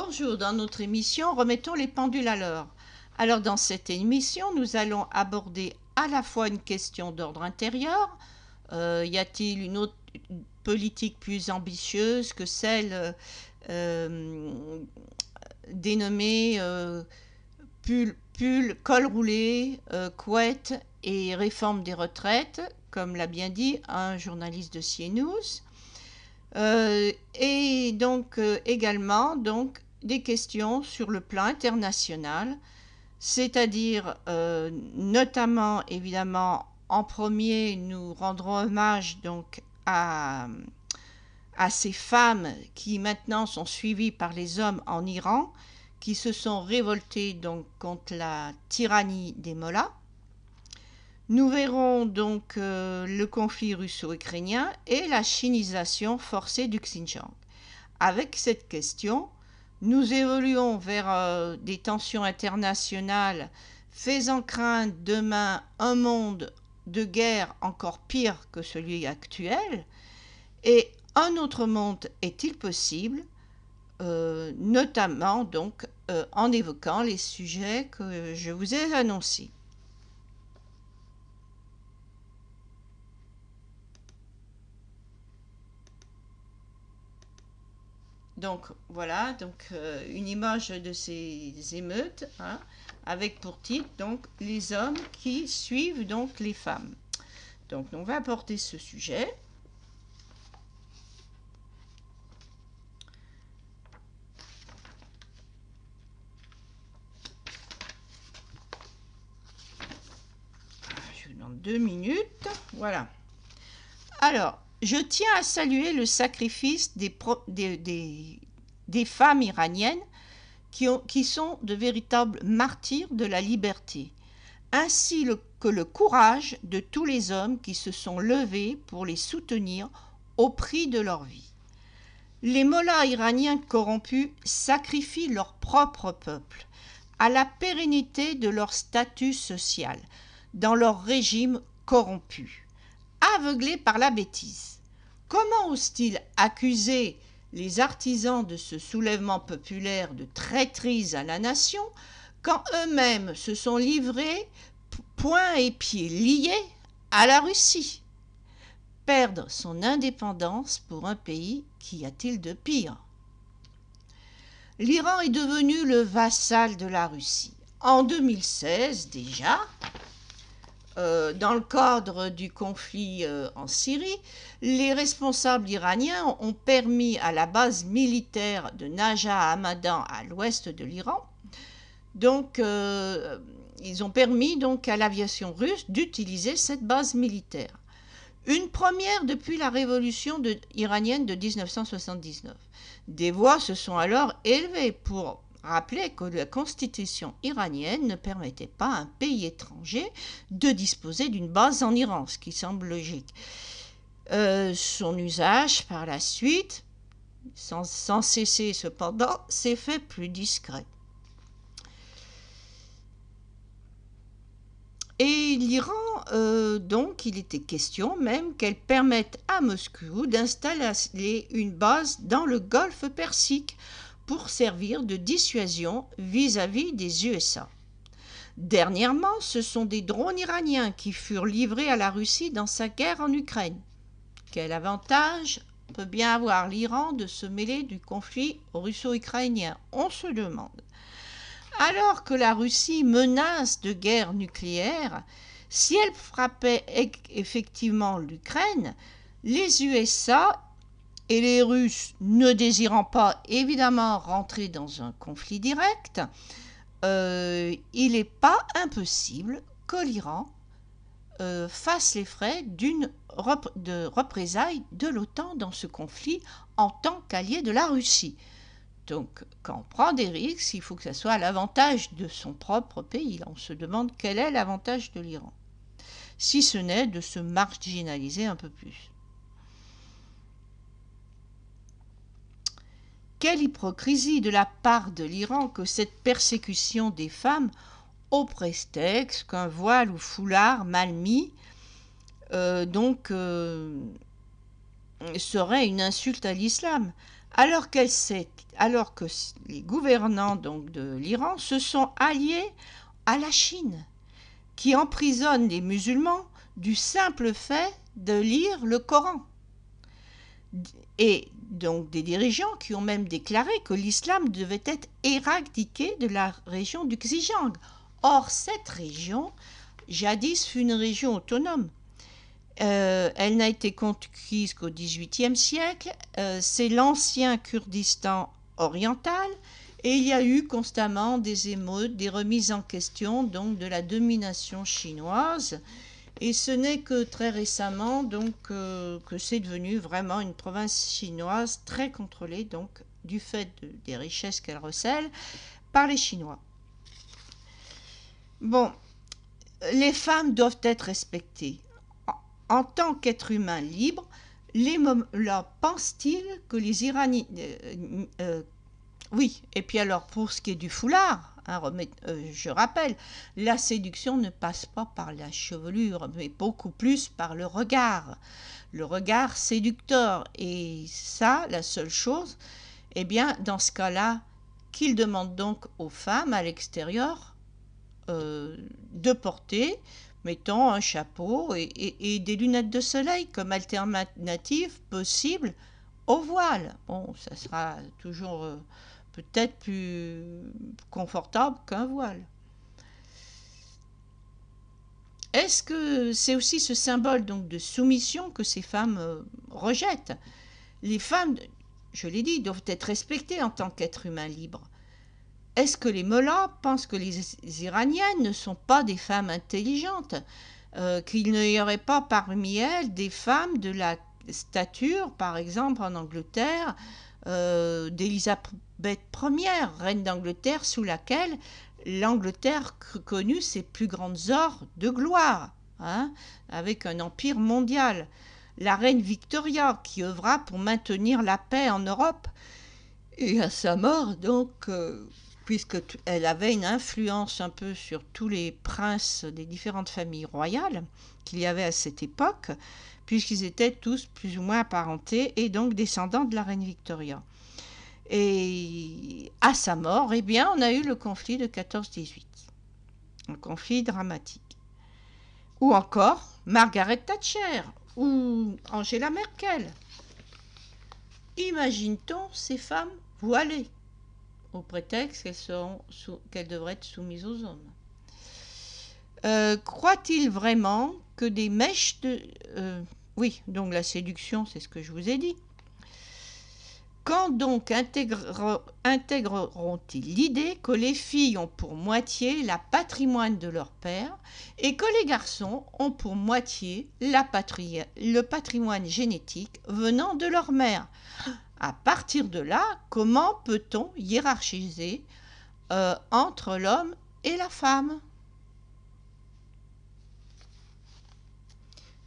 Bonjour, dans notre émission, remettons les pendules à l'heure. Alors dans cette émission, nous allons aborder à la fois une question d'ordre intérieur, y a-t-il une autre politique plus ambitieuse que celle euh, dénommée col roulé, couette et réforme des retraites, comme l'a bien dit un journaliste de CNews. Et donc également des questions sur le plan international, c'est-à-dire notamment évidemment en premier nous rendrons hommage à ces femmes qui maintenant sont suivies par les hommes en Iran, qui se sont révoltées donc contre la tyrannie des mollahs. Nous verrons donc le conflit russo-ukrainien et la chinisation forcée du Xinjiang. Avec cette question, nous évoluons vers des tensions internationales faisant craindre demain un monde de guerre encore pire que celui actuel. Et un autre monde est-il possible, notamment donc en évoquant les sujets que je vous ai annoncés. Donc voilà, une image de ces émeutes, hein, avec pour titre donc les hommes qui suivent donc les femmes. Donc on va aborder ce sujet. Je vous demande 2 minutes. Voilà. Alors, je tiens à saluer le sacrifice des femmes iraniennes qui sont de véritables martyrs de la liberté, ainsi que le courage de tous les hommes qui se sont levés pour les soutenir au prix de leur vie. Les mollahs iraniens corrompus sacrifient leur propre peuple à la pérennité de leur statut social dans leur régime corrompu, aveuglés par la bêtise. Comment osent-ils accuser les artisans de ce soulèvement populaire de traîtrise à la nation quand eux-mêmes se sont livrés poings et pieds liés à la Russie? Perdre son indépendance pour un pays, qu'y a-t-il de pire? L'Iran est devenu le vassal de la Russie. En 2016 déjà, dans le cadre du conflit en Syrie, les responsables iraniens ont permis à la base militaire de Najah Hamadan à l'ouest de l'Iran, ils ont permis donc à l'aviation russe d'utiliser cette base militaire. Une première depuis la révolution iranienne de 1979. Des voix se sont alors élevées pour rappeler que la constitution iranienne ne permettait pas à un pays étranger de disposer d'une base en Iran, ce qui semble logique. Son usage par la suite, sans cesser cependant, s'est fait plus discret. Et l'Iran, il était question même qu'elle permette à Moscou d'installer une base dans le golfe Persique pour servir de dissuasion vis-à-vis des USA. Dernièrement, ce sont des drones iraniens qui furent livrés à la Russie dans sa guerre en Ukraine. Quel avantage peut bien avoir l'Iran de se mêler du conflit russo-ukrainien? On se demande. Alors que la Russie menace de guerre nucléaire, si elle frappait effectivement l'Ukraine, les USA et les Russes, ne désirant pas évidemment rentrer dans un conflit direct, il n'est pas impossible que l'Iran fasse les frais de représailles de l'OTAN dans ce conflit en tant qu'allié de la Russie. Donc, quand on prend des risques, il faut que ça soit à l'avantage de son propre pays. Là, on se demande quel est l'avantage de l'Iran, si ce n'est de se marginaliser un peu plus. Quelle hypocrisie de la part de l'Iran que cette persécution des femmes au prétexte qu'un voile ou foulard mal mis serait une insulte à l'islam, alors alors que les gouvernants donc de l'Iran se sont alliés à la Chine, qui emprisonne les musulmans du simple fait de lire le Coran. Et donc des dirigeants qui ont même déclaré que l'islam devait être éradiqué de la région du Xinjiang. Or, cette région, jadis, fut une région autonome. Elle n'a été conquise qu'au XVIIIe siècle. C'est l'ancien Kurdistan oriental. Et il y a eu constamment des émeutes, des remises en question donc de la domination chinoise. Et ce n'est que très récemment donc que c'est devenu vraiment une province chinoise très contrôlée donc du fait des richesses qu'elle recèle par les Chinois. Bon, les femmes doivent être respectées. En tant qu'être humain libre, les Mollahs pensent-ils que les Iraniens... oui, et puis alors pour ce qui est du foulard, hein, je rappelle, la séduction ne passe pas par la chevelure, mais beaucoup plus par le regard séducteur. Et ça, la seule chose, eh bien, dans ce cas-là, qu'il demande donc aux femmes à l'extérieur de porter, mettons, un chapeau et des lunettes de soleil comme alternative possible au voile. Bon, ça sera toujours peut-être plus confortable qu'un voile. Est-ce que c'est aussi ce symbole donc de soumission que ces femmes rejettent? Les femmes, je l'ai dit, doivent être respectées en tant qu'êtres humains libres. Est-ce que les Mollahs pensent que les Iraniennes ne sont pas des femmes intelligentes, qu'il n'y aurait pas parmi elles des femmes de la stature, par exemple en Angleterre, d'Élisabeth Ier, reine d'Angleterre, sous laquelle l'Angleterre connut ses plus grandes heures de gloire, hein, avec un empire mondial. La reine Victoria, qui œuvra pour maintenir la paix en Europe, et à sa mort, donc, puisqu'elle avait une influence un peu sur tous les princes des différentes familles royales qu'il y avait à cette époque, puisqu'ils étaient tous plus ou moins apparentés et donc descendants de la reine Victoria. Et à sa mort, eh bien, on a eu le conflit de 14-18, un conflit dramatique. Ou encore Margaret Thatcher ou Angela Merkel. Imagine-t-on ces femmes voilées au prétexte qu'elles devraient être soumises aux hommes. Croit-il vraiment que des mèches de... oui, donc la séduction, c'est ce que je vous ai dit. Quand donc intégreront-ils l'idée que les filles ont pour moitié la patrimoine de leur père et que les garçons ont pour moitié le patrimoine génétique venant de leur mère? À partir de là, comment peut-on hiérarchiser entre l'homme et la femme?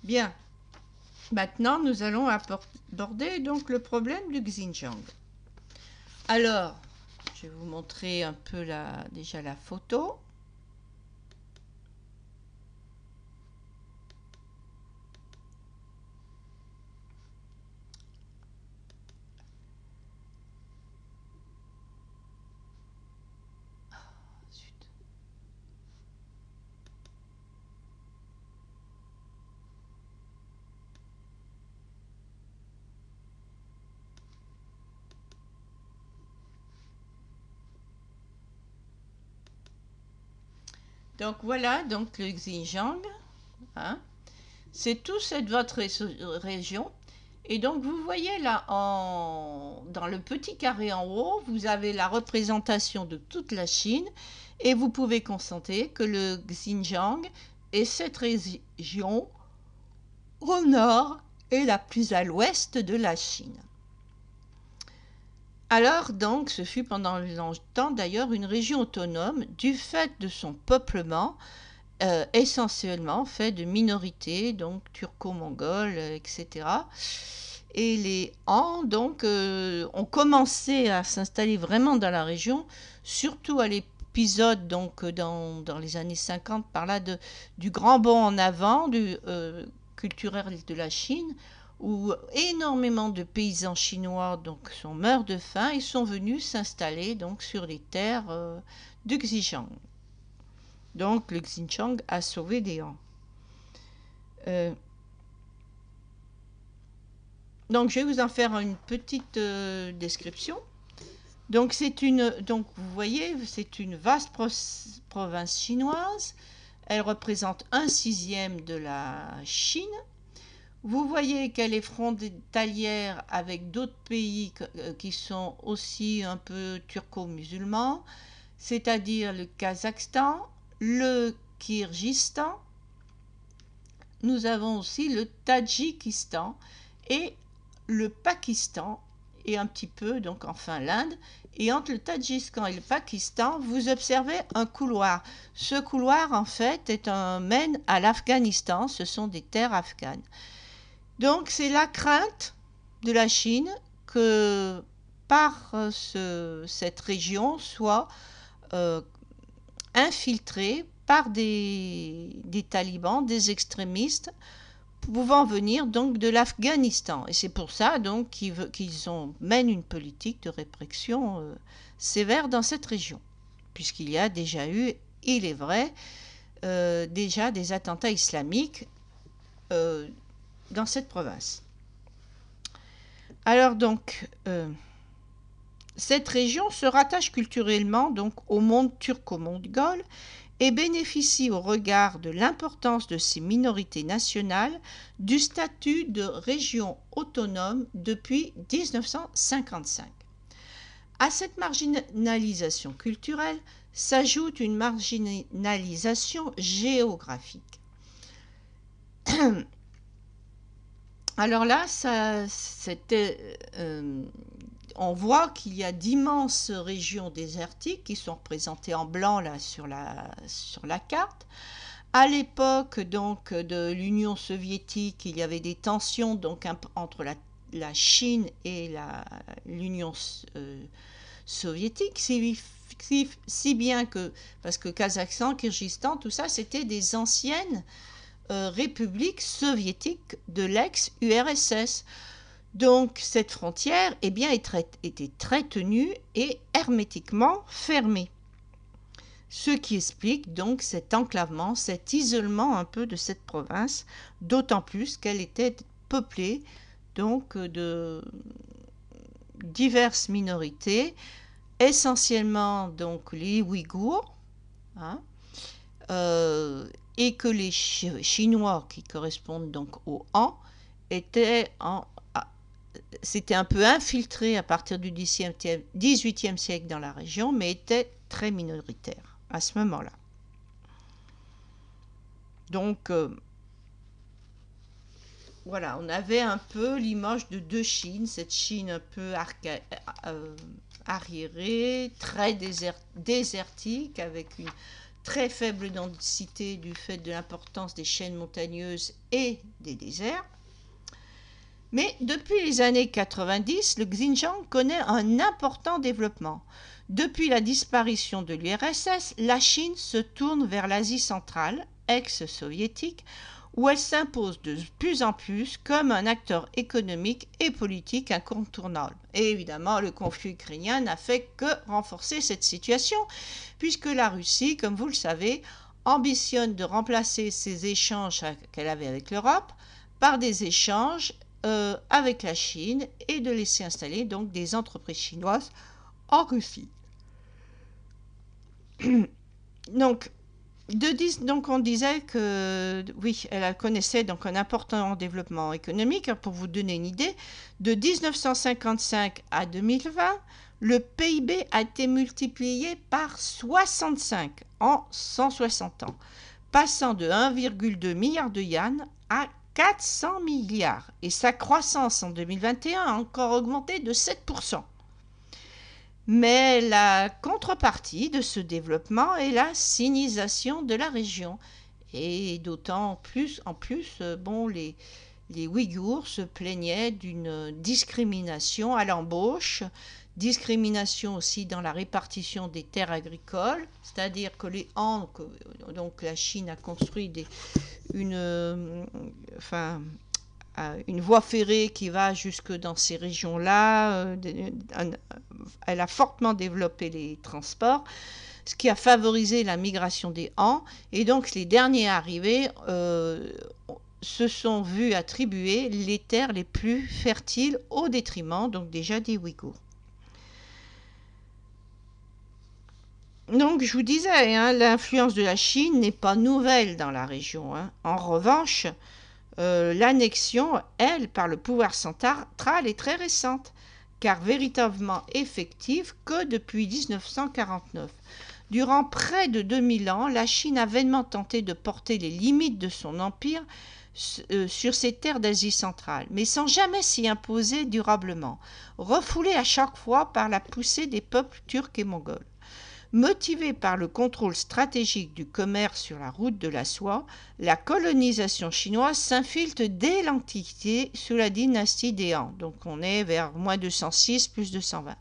Bien, maintenant nous allons aborder donc le problème du Xinjiang. Alors, je vais vous montrer un peu déjà la photo. Donc voilà, donc le Xinjiang, hein, c'est tout votre région. Et donc vous voyez là, dans le petit carré en haut, vous avez la représentation de toute la Chine et vous pouvez constater que le Xinjiang est cette région au nord et la plus à l'ouest de la Chine. Alors donc, ce fut pendant longtemps d'ailleurs une région autonome du fait de son peuplement essentiellement fait de minorités, donc turco-mongoles, etc. Et les Han donc ont commencé à s'installer vraiment dans la région, surtout à l'épisode donc dans les années 50 par là du grand bond en avant culturel de la Chine, où énormément de paysans chinois donc sont morts de faim et sont venus s'installer donc sur les terres de Xinjiang. Donc le Xinjiang a sauvé des Han. Donc je vais vous en faire une petite description. Donc vous voyez, c'est une vaste province chinoise. Elle représente 1/6 de la Chine. Vous voyez qu'elle est frontalière avec d'autres pays qui sont aussi un peu turco-musulmans, c'est-à-dire le Kazakhstan, le Kirghizistan. Nous avons aussi le Tadjikistan et le Pakistan, et un petit peu donc enfin l'Inde. Et entre le Tadjikistan et le Pakistan, vous observez un couloir. Ce couloir en fait mène à l'Afghanistan, ce sont des terres afghanes. Donc c'est la crainte de la Chine que par cette région soit infiltrée par des talibans, des extrémistes pouvant venir donc de l'Afghanistan. Et c'est pour ça donc qu'ils mènent une politique de répression sévère dans cette région, puisqu'il y a déjà eu, il est vrai, déjà des attentats islamiques dans cette province. Alors donc, cette région se rattache culturellement donc au monde turco-mongol et bénéficie au regard de l'importance de ces minorités nationales du statut de région autonome depuis 1955. À cette marginalisation culturelle s'ajoute une marginalisation géographique. Alors là, on voit qu'il y a d'immenses régions désertiques qui sont représentées en blanc là sur la carte. À l'époque donc de l'Union soviétique, il y avait des tensions donc entre la Chine et l'Union soviétique, si bien que, parce que Kazakhstan, Kirghizistan, tout ça, c'était des anciennes républiques soviétiques de l'ex-URSS. Donc cette frontière était très tenue et hermétiquement fermée. Ce qui explique donc cet enclavement, cet isolement un peu de cette province, d'autant plus qu'elle était peuplée donc de diverses minorités, essentiellement donc les Ouïghours, et que les Chinois qui correspondent donc aux Han s'étaient un peu infiltrés à partir du XVIIIe siècle dans la région, mais étaient très minoritaires à ce moment-là. Donc, voilà, on avait un peu l'image de deux Chines, cette Chine un peu arriérée, très désertique, avec une très faible densité du fait de l'importance des chaînes montagneuses et des déserts. Mais depuis les années 90, le Xinjiang connaît un important développement. Depuis la disparition de l'URSS, la Chine se tourne vers l'Asie centrale, ex-soviétique, où elle s'impose de plus en plus comme un acteur économique et politique incontournable. Et évidemment, le conflit ukrainien n'a fait que renforcer cette situation, puisque la Russie, comme vous le savez, ambitionne de remplacer ces échanges qu'elle avait avec l'Europe par des échanges avec la Chine et de laisser installer donc des entreprises chinoises en Russie. Donc on disait que oui, elle connaissait donc un important développement économique. Pour vous donner une idée, de 1955 à 2020, le PIB a été multiplié par 65 en 160 ans, passant de 1,2 milliard de yuan à 400 milliards. Et sa croissance en 2021 a encore augmenté de 7%. Mais la contrepartie de ce développement est la sinisation de la région. Et d'autant plus, les Ouïghours se plaignaient d'une discrimination à l'embauche, discrimination aussi dans la répartition des terres agricoles, c'est-à-dire que les Han, donc la Chine a construit une voie ferrée qui va jusque dans ces régions-là. Elle a fortement développé les transports, ce qui a favorisé la migration des Han. Et donc les derniers arrivés se sont vus attribuer les terres les plus fertiles au détriment donc déjà des Ouïghours. Donc je vous disais, hein, l'influence de la Chine n'est pas nouvelle dans la région. Hein. En revanche, l'annexion, elle, par le pouvoir central, est très récente, car véritablement effective que depuis 1949. Durant près de 2000 ans, la Chine a vainement tenté de porter les limites de son empire sur ces terres d'Asie centrale, mais sans jamais s'y imposer durablement, refoulée à chaque fois par la poussée des peuples turcs et mongols. Motivée par le contrôle stratégique du commerce sur la route de la soie, la colonisation chinoise s'infiltre dès l'Antiquité sous la dynastie des Han. Donc on est vers moins 206 plus 220.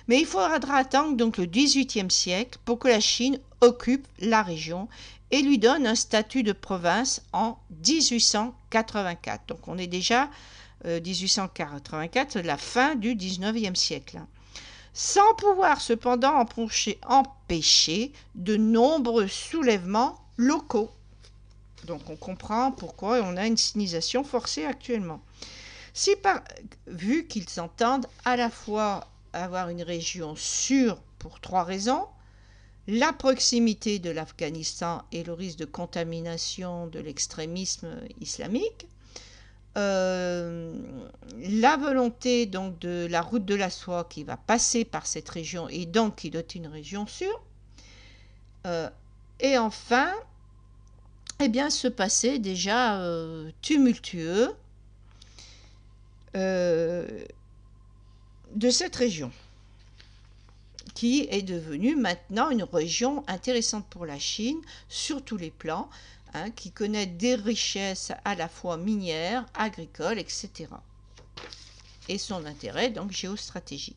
Mais il faudra attendre donc le XVIIIe siècle pour que la Chine occupe la région et lui donne un statut de province en 1884. Donc on est déjà 1884, la fin du XIXe siècle. Sans pouvoir cependant empêcher de nombreux soulèvements locaux. Donc on comprend pourquoi on a une sinisation forcée actuellement. Vu qu'ils entendent à la fois avoir une région sûre pour 3 raisons, la proximité de l'Afghanistan et le risque de contamination de l'extrémisme islamique, la volonté donc de la route de la soie qui va passer par cette région et donc qui doit être une région sûre, et enfin, eh bien, ce passé déjà tumultueux de cette région, qui est devenue maintenant une région intéressante pour la Chine sur tous les plans, hein, qui connaît des richesses à la fois minières, agricoles, etc. Et son intérêt donc géostratégique.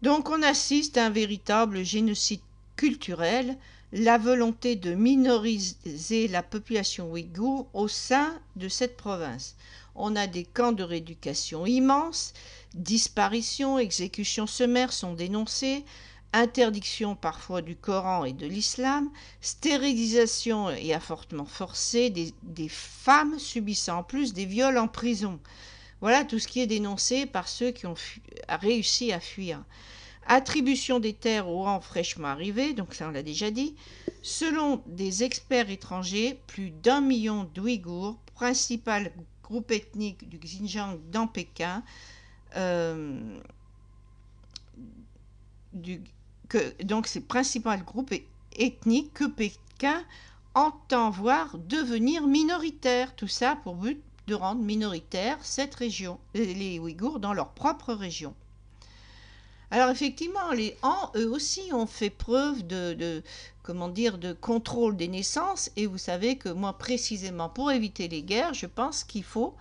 Donc on assiste à un véritable génocide culturel, la volonté de minoriser la population ouïghour au sein de cette province. On a des camps de rééducation immenses, disparitions, exécutions sommaires sont dénoncées, interdiction parfois du Coran et de l'islam, stérilisation et avortement forcé des femmes subissant en plus des viols en prison. Voilà tout ce qui est dénoncé par ceux qui ont réussi à fuir. Attribution des terres aux Han fraîchement arrivés, donc ça on l'a déjà dit. Selon des experts étrangers, plus d'1 million d'Ouïghours, principal groupe ethnique du Xinjiang dans Pékin, donc c'est le principal groupe ethnique que Pékin entend voir devenir minoritaire. Tout ça pour but de rendre minoritaire cette région, les Ouïghours dans leur propre région. Alors effectivement, les Han, eux aussi, ont fait preuve de contrôle des naissances. Et vous savez que moi, précisément, pour éviter les guerres, je pense qu'il faut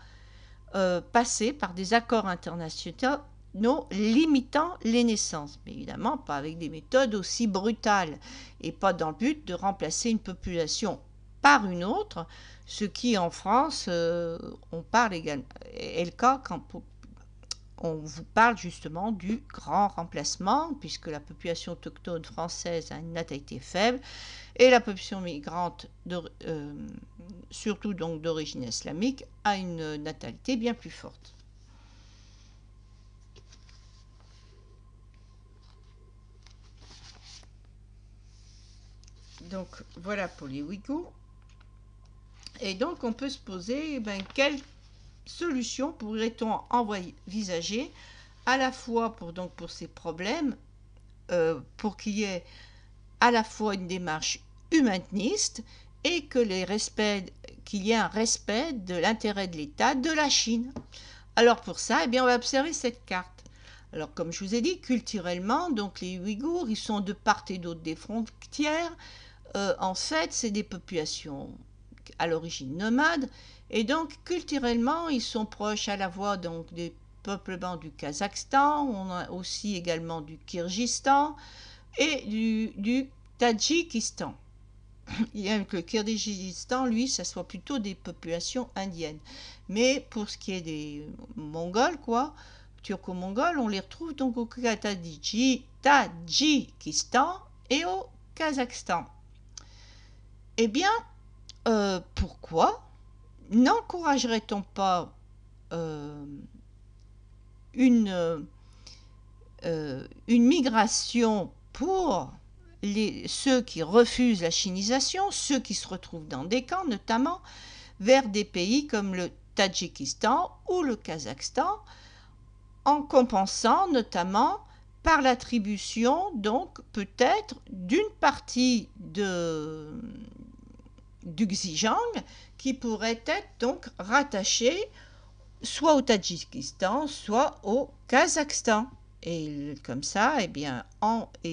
passer par des accords internationaux limitant les naissances. Mais évidemment, pas avec des méthodes aussi brutales et pas dans le but de remplacer une population par une autre, ce qui, en France, on parle également, est le cas quand on vous parle justement du grand remplacement, puisque la population autochtone française a une natalité faible, et la population migrante, surtout donc d'origine islamique, a une natalité bien plus forte. Donc voilà pour les Ouïghours. Et donc on peut se poser, quelle solution pourrait-on envisager à la fois pour ces problèmes, pour qu'il y ait à la fois une démarche humaniste et qu'il y ait un respect de l'intérêt de l'État de la Chine. Alors pour ça, on va observer cette carte. Alors comme je vous ai dit, culturellement, donc les Ouïghours, ils sont de part et d'autre des frontières. En fait, c'est des populations à l'origine nomades, et donc culturellement, ils sont proches à la fois donc des peuplements du Kazakhstan, on a aussi également du Kirghizistan et du Tadjikistan. bien que le Kirghizistan, lui, ça soit plutôt des populations indiennes. Mais pour ce qui est des Mongols, quoi, turco-mongols, on les retrouve donc au Tadjikistan et au Kazakhstan. Eh bien, pourquoi n'encouragerait-on pas une migration pour ceux qui refusent la chinisation, ceux qui se retrouvent dans des camps notamment, vers des pays comme le Tadjikistan ou le Kazakhstan, en compensant notamment par l'attribution, donc peut-être d'une partie du Xinjiang qui pourrait être donc rattachée soit au Tadjikistan, soit au Kazakhstan. Et comme ça, eh bien,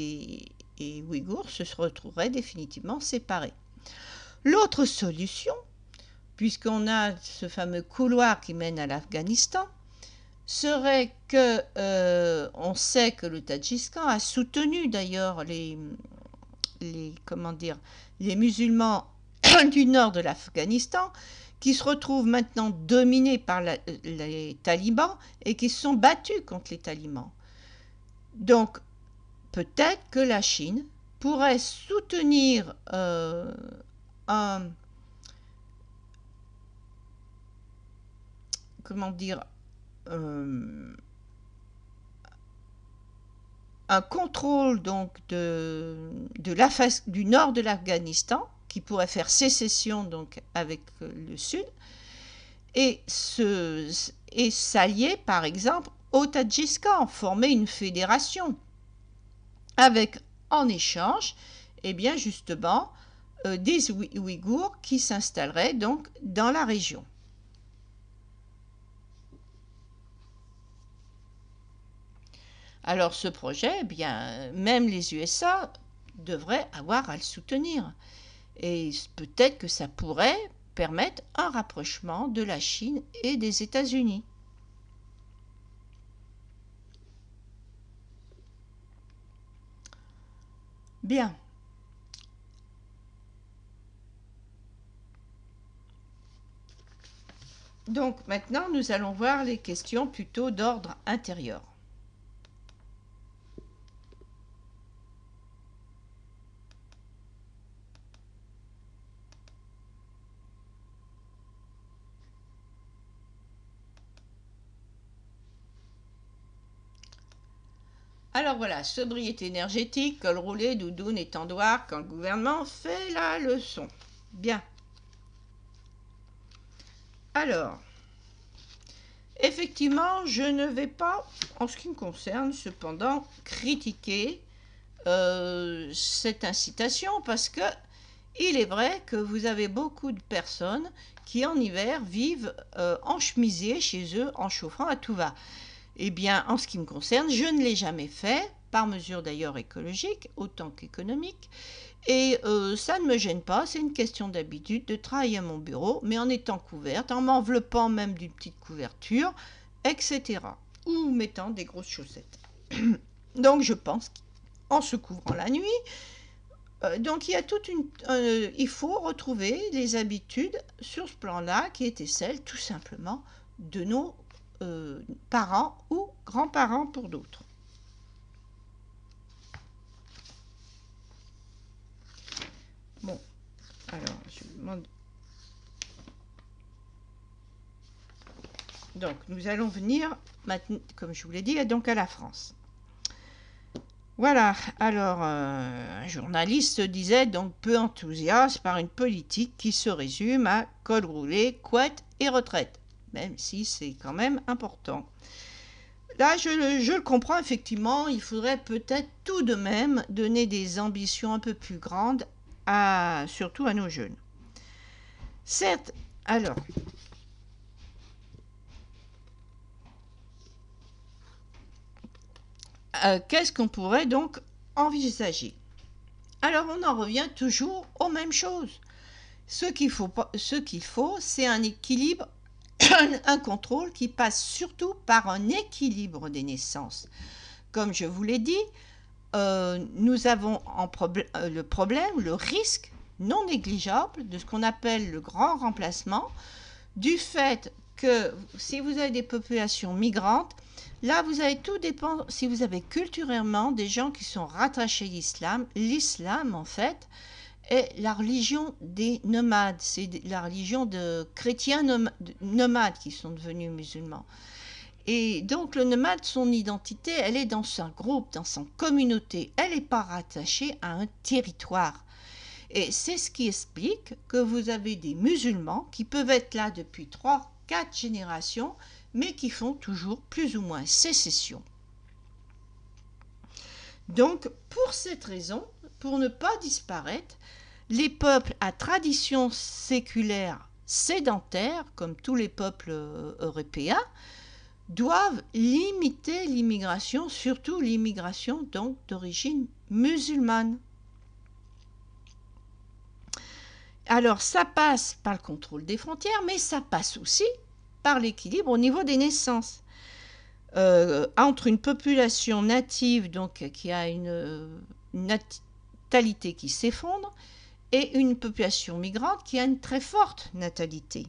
et Ouïghours se retrouveraient définitivement séparés. L'autre solution, puisqu'on a ce fameux couloir qui mène à l'Afghanistan, serait que on sait que le Tadjikistan a soutenu d'ailleurs les musulmans du nord de l'Afghanistan, qui se retrouvent maintenant dominés par les talibans et qui se sont battus contre les talibans. Donc, peut-être que la Chine pourrait soutenir un contrôle donc du nord de l'Afghanistan qui pourrait faire sécession donc avec le sud et s'allier par exemple au Tadjikistan, former une fédération avec en échange eh bien justement des Ouïghours qui s'installeraient donc dans la région. Alors ce projet, eh bien, même les USA devraient avoir à le soutenir. Et peut-être que ça pourrait permettre un rapprochement de la Chine et des États-Unis. Bien. Donc maintenant, nous allons voir les questions plutôt d'ordre intérieur. Alors voilà, sobriété énergétique, col roulé, doudoune, étendoir, quand le gouvernement fait la leçon. Bien. Alors, effectivement, je ne vais pas, en ce qui me concerne, cependant, critiquer cette incitation parce que il est vrai que vous avez beaucoup de personnes qui en hiver vivent en chemisier chez eux en chauffant à tout va. Eh bien, en ce qui me concerne, je ne l'ai jamais fait, par mesure d'ailleurs écologique, autant qu'économique, et ça ne me gêne pas, c'est une question d'habitude de travailler à mon bureau, mais en étant couverte, en m'enveloppant même d'une petite couverture, etc. Ou mettant des grosses chaussettes. Donc je pense qu'en se couvrant la nuit, donc il y a il faut retrouver les habitudes sur ce plan-là qui étaient celles tout simplement de nos parents ou grands-parents pour d'autres. Bon, alors je vous demande. Donc nous allons venir maintenant, comme je vous l'ai dit, donc à la France. Voilà, alors un journaliste disait donc peu enthousiaste par une politique qui se résume à col roulé, couette et retraite, même si c'est quand même important. Là, je le comprends effectivement, il faudrait peut-être tout de même donner des ambitions un peu plus grandes, surtout à nos jeunes. Certes, alors, qu'est-ce qu'on pourrait donc envisager? Alors, on en revient toujours aux mêmes choses. Ce qu'il faut, c'est un équilibre, un contrôle qui passe surtout par un équilibre des naissances. Comme je vous l'ai dit, nous avons le problème, le risque non négligeable de ce qu'on appelle le grand remplacement, du fait que si vous avez des populations migrantes, là vous avez tout dépend, si vous avez culturellement des gens qui sont rattachés à l'islam en fait, est la religion des nomades, c'est la religion de chrétiens nomades qui sont devenus musulmans. Et donc le nomade, son identité, elle est dans son groupe, dans son communauté, elle n'est pas rattachée à un territoire. Et c'est ce qui explique que vous avez des musulmans qui peuvent être là depuis 3, 4 générations, mais qui font toujours plus ou moins sécession. Donc, pour cette raison, pour ne pas disparaître, les peuples à tradition séculaire sédentaire, comme tous les peuples européens, doivent limiter l'immigration, surtout l'immigration donc d'origine musulmane. Alors ça passe par le contrôle des frontières, mais ça passe aussi par l'équilibre au niveau des naissances. Entre une population native donc qui a une natalité qui s'effondre et une population migrante qui a une très forte natalité.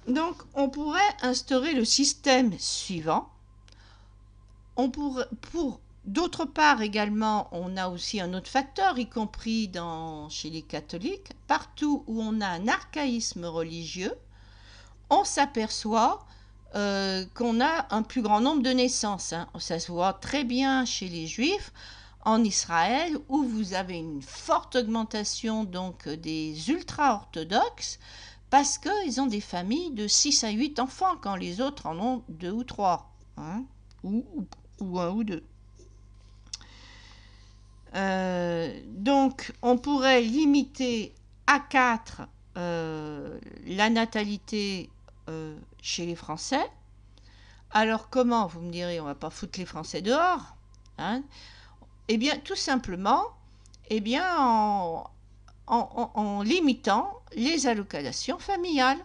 Donc on pourrait instaurer le système suivant. D'autre part également, on a aussi un autre facteur, y compris chez les catholiques. Partout où on a un archaïsme religieux, on s'aperçoit qu'on a un plus grand nombre de naissances. Ça se voit très bien chez les Juifs, en Israël, où vous avez une forte augmentation donc, des ultra-orthodoxes, parce qu'ils ont des familles de 6 à 8 enfants, quand les autres en ont 2 ou 3, ou 1 ou 2. Donc, on pourrait limiter à 4 la natalité chez les Français. Alors, comment, vous me direz, on ne va pas foutre les Français dehors, Eh bien, tout simplement, en limitant les allocations familiales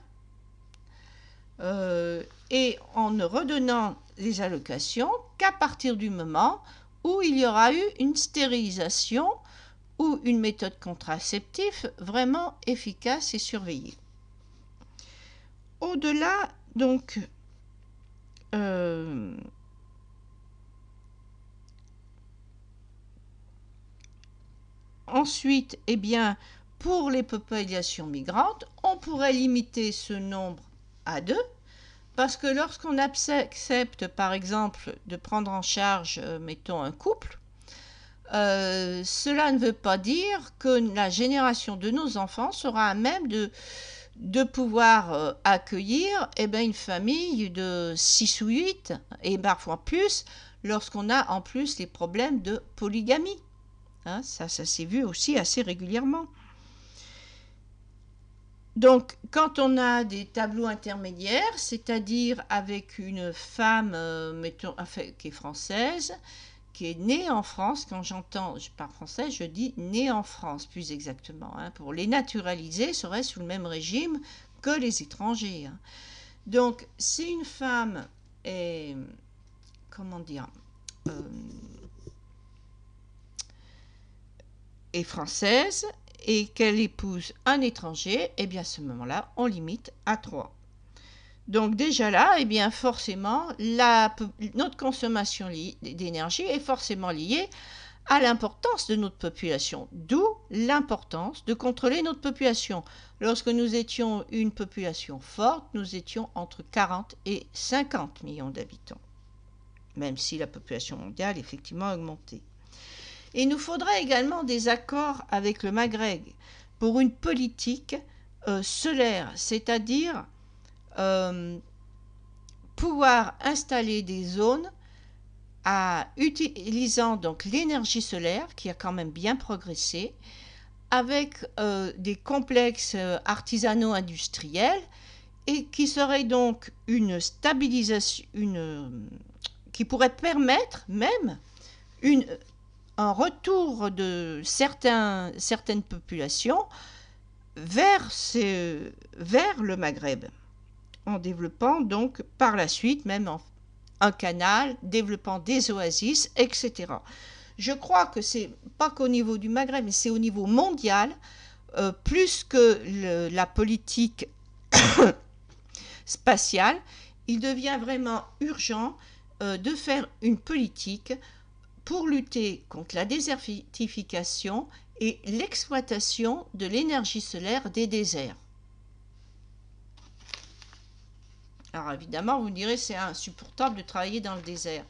et en ne redonnant les allocations qu'à partir du moment où il y aura eu une stérilisation ou une méthode contraceptive vraiment efficace et surveillée. Au-delà, donc, ensuite, pour les populations migrantes, on pourrait limiter ce nombre à 2, parce que lorsqu'on accepte, par exemple, de prendre en charge, mettons, un couple, cela ne veut pas dire que la génération de nos enfants sera à même de pouvoir accueillir une famille de 6 ou 8, et parfois plus, lorsqu'on a en plus les problèmes de polygamie. Ça s'est vu aussi assez régulièrement. Donc, quand on a des tableaux intermédiaires, c'est-à-dire avec une femme, qui est française, qui est née en France, quand je parle français, je dis née en France, plus exactement. Pour les naturaliser, serait sous le même régime que les étrangers. Donc, si une femme est, est française et qu'elle épouse un étranger, à ce moment-là, on limite à 3. Donc déjà là, forcément, notre consommation d'énergie est forcément liée à l'importance de notre population, d'où l'importance de contrôler notre population. Lorsque nous étions une population forte, nous étions entre 40 et 50 millions d'habitants, même si la population mondiale, effectivement, a augmenté. Et il nous faudrait également des accords avec le Maghreb pour une politique solaire, c'est-à-dire pouvoir installer des zones utilisant donc l'énergie solaire, qui a quand même bien progressé, avec des complexes artisanaux industriels, et qui serait donc une stabilisation, qui pourrait permettre même un retour de certaines populations vers le Maghreb, en développant donc par la suite même un canal, développant des oasis, etc. je crois que c'est pas qu'au niveau du Maghreb, mais c'est au niveau mondial, plus que la politique spatiale, il devient vraiment urgent de faire une politique pour lutter contre la désertification et l'exploitation de l'énergie solaire des déserts. Alors évidemment, vous me direz, c'est insupportable de travailler dans le désert.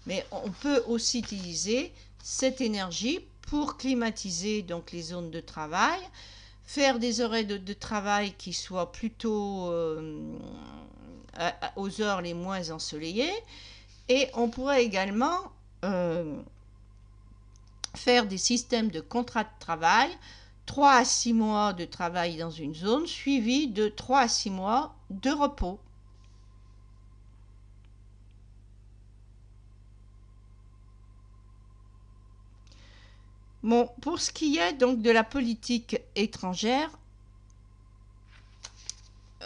Mais on peut aussi utiliser cette énergie pour climatiser donc les zones de travail, faire des horaires de travail qui soient plutôt aux heures les moins ensoleillées. Et on pourrait également faire des systèmes de contrats de travail, 3 à 6 mois de travail dans une zone, suivi de 3 à 6 mois de repos. Bon, pour ce qui est donc de la politique étrangère,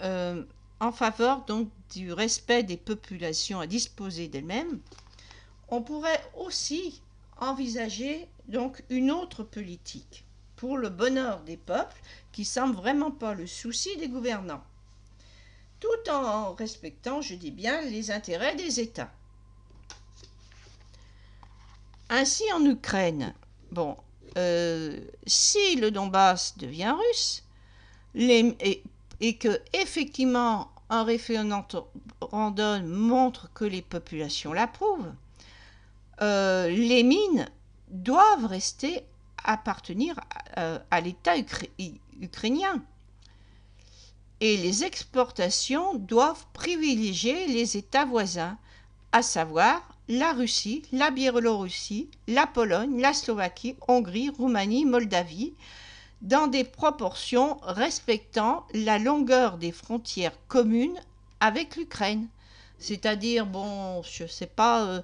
en faveur donc du respect des populations à disposer d'elles-mêmes, on pourrait aussi envisager donc une autre politique pour le bonheur des peuples qui semble vraiment pas le souci des gouvernants, tout en respectant, je dis bien, les intérêts des États. Ainsi en Ukraine, bon, si le Donbass devient russe et que effectivement un référendum montre que les populations l'approuvent, les mines doivent rester appartenir à l'État ukrainien. Et les exportations doivent privilégier les États voisins, à savoir la Russie, la Biélorussie, la Pologne, la Slovaquie, Hongrie, Roumanie, Moldavie, dans des proportions respectant la longueur des frontières communes avec l'Ukraine. C'est-à-dire, bon, je ne sais pas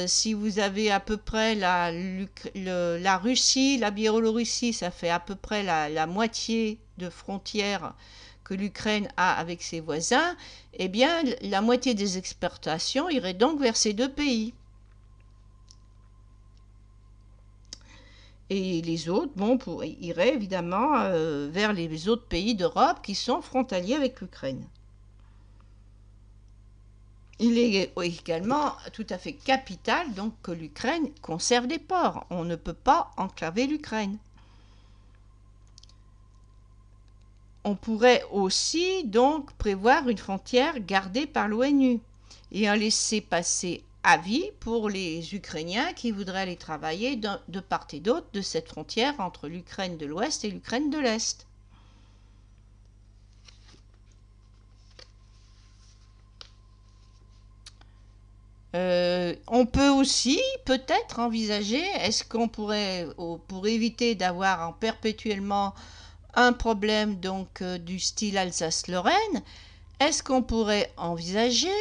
si vous avez à peu près la Russie, la Biélorussie, ça fait à peu près la moitié de frontières que l'Ukraine a avec ses voisins, eh bien, la moitié des exportations irait donc vers ces deux pays. Et les autres, bon, iraient évidemment vers les autres pays d'Europe qui sont frontaliers avec l'Ukraine. Il est également tout à fait capital donc que l'Ukraine conserve des ports. On ne peut pas enclaver l'Ukraine. On pourrait aussi donc prévoir une frontière gardée par l'ONU et un laissez-passer à vie pour les Ukrainiens qui voudraient aller travailler de part et d'autre de cette frontière entre l'Ukraine de l'Ouest et l'Ukraine de l'Est. On peut aussi peut-être envisager, est-ce qu'on pourrait, pour éviter d'avoir perpétuellement un problème donc du style Alsace-Lorraine, est-ce qu'on pourrait envisager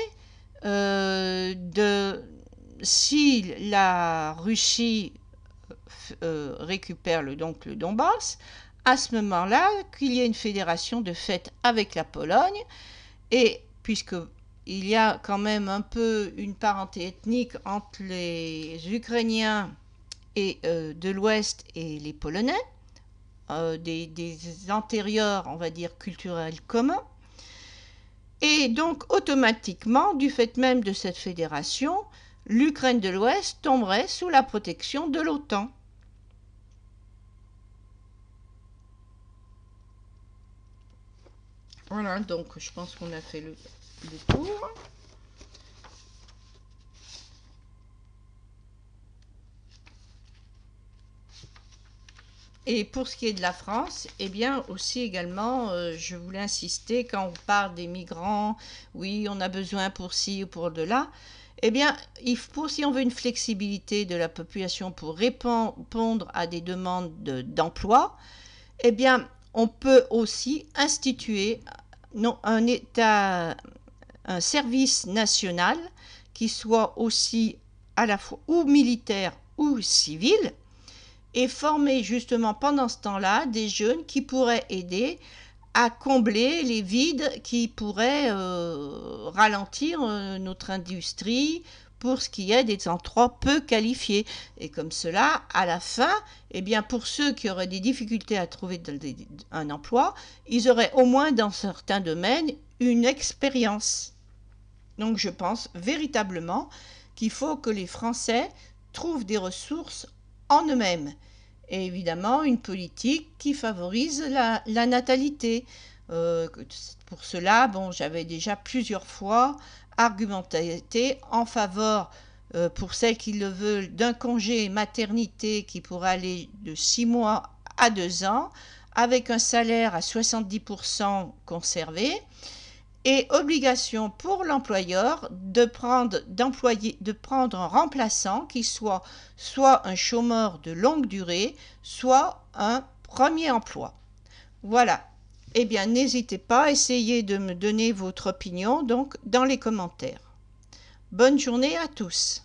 si la Russie récupère donc le Donbass, à ce moment-là, qu'il y ait une fédération de fait avec la Pologne, et puisque il y a quand même un peu une parenté ethnique entre les Ukrainiens et de l'Ouest et les Polonais, des antérieurs, on va dire, culturels communs. Et donc, automatiquement, du fait même de cette fédération, l'Ukraine de l'Ouest tomberait sous la protection de l'OTAN. Voilà, donc je pense qu'on a fait le tour. Et pour ce qui est de la France, eh bien aussi également, je voulais insister, quand on parle des migrants, oui, on a besoin pour ci ou pour de là, eh bien, si on veut une flexibilité de la population pour répondre à des demandes d'emploi, eh bien, on peut aussi instituer un service national qui soit aussi à la fois ou militaire ou civil, et former justement pendant ce temps-là des jeunes qui pourraient aider à combler les vides qui pourraient ralentir notre industrie pour ce qui est des emplois peu qualifiés. Et comme cela, à la fin, eh bien, pour ceux qui auraient des difficultés à trouver un emploi, ils auraient au moins dans certains domaines une expérience. Donc je pense véritablement qu'il faut que les Français trouvent des ressources en eux-mêmes. Et évidemment, une politique qui favorise la natalité. Pour cela, bon, j'avais déjà plusieurs fois argumenté en faveur, pour celles qui le veulent, d'un congé maternité qui pourrait aller de 6 mois à 2 ans, avec un salaire à 70% conservé, et obligation pour l'employeur de prendre un remplaçant qui soit un chômeur de longue durée, soit un premier emploi. Voilà. Eh bien, n'hésitez pas à essayer de me donner votre opinion donc dans les commentaires. Bonne journée à tous.